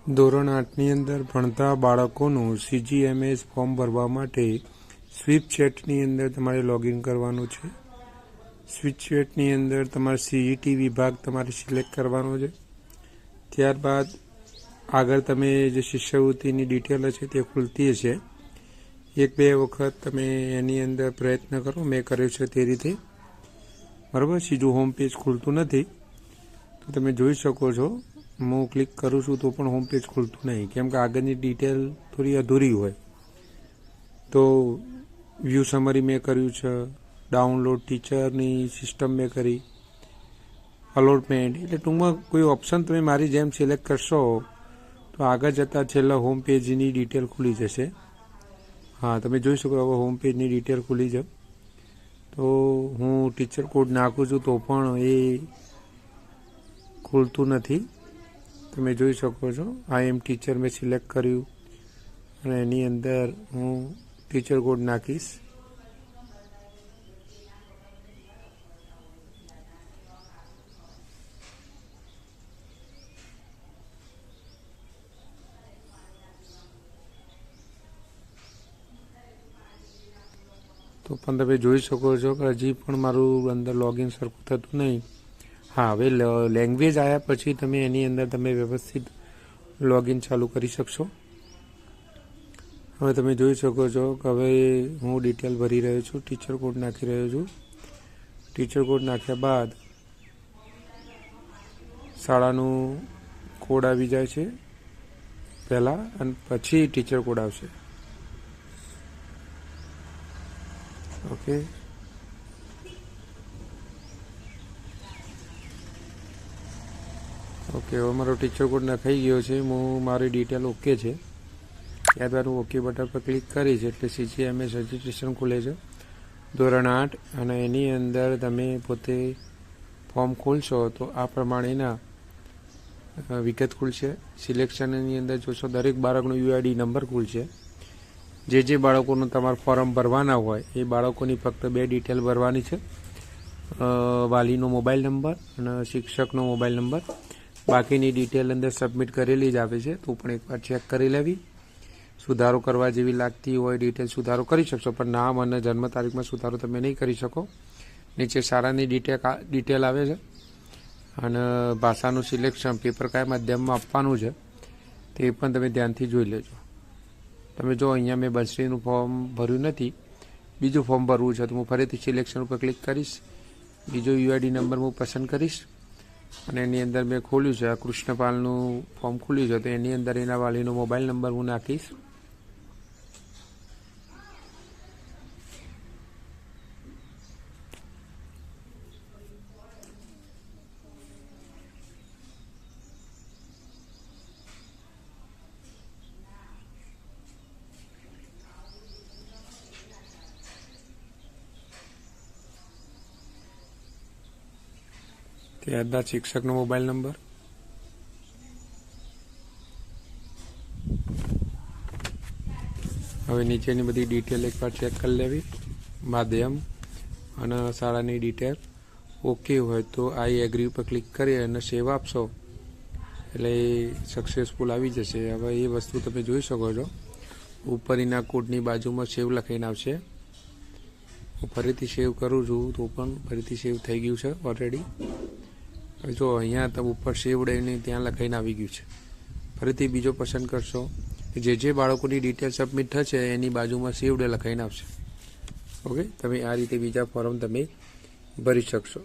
ધોરણ 8ની અંદર ભણતા બાળકોનું CGMS ફોર્મ ભરવા માટે સ્વીપચેટની અંદર તમારે લોગિન કરવાનું છે. સ્વીપચેટની અંદર તમારે CET વિભાગ તમારે સિલેક્ટ કરવાનો છે. ત્યારબાદ આગળ તમે જે શિષ્યવૃત્તિની ડિટેલ છે તે ખુલતી હશે. 1-2 વખત તમે એની અંદર પ્રયત્ન કરો, મેં કર્યો છે તે રીતે. બરાબર, સીધું હોમ પેજ ખુલતું નથી તો તમે જોઈ શકો છો. હું ક્લિક કરું છું તો પણ હોમ પેજ ખુલતું નહીં, કેમ કે આગળની ડિટેલ થોડી અધૂરી હોય. તો વ્યૂ સમરી મેં કર્યું છે, ડાઉનલોડ ટીચરની સિસ્ટમ મેં કરી, અલોટમેન્ટ, એટલે ટૂંકમાં કોઈ ઓપ્શન તમે મારી જેમ સિલેક્ટ કરશો તો આગળ જતાં છેલ્લા હોમ પેજની ડિટેલ ખુલી જશે. હા, તમે જોઈ શકો હવે હોમ પેજની ડિટેલ ખુલી છે. તો હું ટીચર કોડ નાખું છું તો પણ એ ખુલતું નથી. તમે જોઈ શકો છો. આઈ એમ ટીચર મેં સિલેક્ટ કર્યું અને એની અંદર હું ટીચર કોડ નાખીશ. તો પણ તમે જોઈ શકો છો કે હજી પણ મારું અંદર લોગિન સરખું થતું નહીં. હા, હવે લેંગ્વેજ આવ્યા પછી તમે એની અંદર તમે વ્યવસ્થિત લોગિન ચાલુ કરી શકશો. હવે તમે જોઈ શકો છો કે હવે હું ડિટેલ ભરી રહ્યો છું, ટીચર કોડ નાખી રહ્યો છું. ટીચર કોડ નાખ્યા બાદ શાળાનું કોડ આવી જાય છે પહેલાં અને પછી ટીચર કોડ આવશે. ઓકે, હવે મારો ટીચર કોડ નખાઈ ગયો છે. મારી ડિટેલ ઓકે છે. ત્યારબાદ હું ઓકે બટન પર ક્લિક કરીશ એટલે CGMS રજિસ્ટ્રેશન ખુલે છે, ધોરણ 8. અને એની અંદર તમે પોતે ફોર્મ ખોલશો તો આ પ્રમાણેના વિગત ખુલશે. સિલેક્શનની અંદર જોશો દરેક બાળકનો UID નંબર ખુલશે. જે બાળકોનું તમારે ફોર્મ ભરવાના હોય એ બાળકોની ફક્ત 2 ડિટેલ ભરવાની છે, વાલીનો મોબાઈલ નંબર અને શિક્ષકનો મોબાઈલ નંબર. બાકીની ડિટેલ અંદર સબમિટ કરેલી જ આવે છે, તો પણ એકવાર ચેક કરી લેવી. સુધારો કરવા જેવી લાગતી હોય ડિટેલ સુધારો કરી શકશો, પણ નામ અને જન્મ તારીખમાં સુધારો તમે નહીં કરી શકો. નીચે શાળાની ડિટેલ આવે છે અને ભાષાનું સિલેક્શન પેપર કયા માધ્યમમાં આપવાનું છે તે પણ તમે ધ્યાનથી જોઈ લેજો. તમે જો અહીંયા મેં બંસરીનું ફોર્મ ભર્યું નથી, બીજું ફોર્મ ભરવું છે તો હું ફરીથી સિલેક્શન ઉપર ક્લિક કરીશ. બીજો UID નંબર હું પસંદ કરીશ અને એની અંદર મેં ખોલ્યું છે કૃષ્ણપાલનું ફોર્મ ખુલ્યું છે તો એની અંદર એના વાલીનો મોબાઈલ નંબર હું નાખીશ. ત્યારબાદ શિક્ષકનો મોબાઈલ નંબર, હવે નીચેની બધી ડિટેલ એકવાર ચેક કરી લેવી. માધ્યમ અને શાળાની ડિટેલ ઓકે હોય તો આઈ એગ્રી ઉપર ક્લિક કરી અને સેવ આપશો એટલે સક્સેસફુલ આવી જશે. હવે એ વસ્તુ તમે જોઈ શકો છો. ઉપરના કોડની બાજુમાં સેવ લખાઈને આવશે. હું ફરીથી સેવ કરું છું તો પણ ફરીથી સેવ થઈ ગયું છે ઓલરેડી. જો અહીંયા તમે ઉપર સેવડે ત્યાં લખાઈને આવી ગયું છે. ફરીથી બીજો પસંદ કરશો, જે બાળકોની ડિટેલ સબમિટ થશે એની બાજુમાં સેવડે લખાઈને આવશે. ઓકે, તમે આ રીતે બીજા ફોર્મ તમે ભરી શકશો.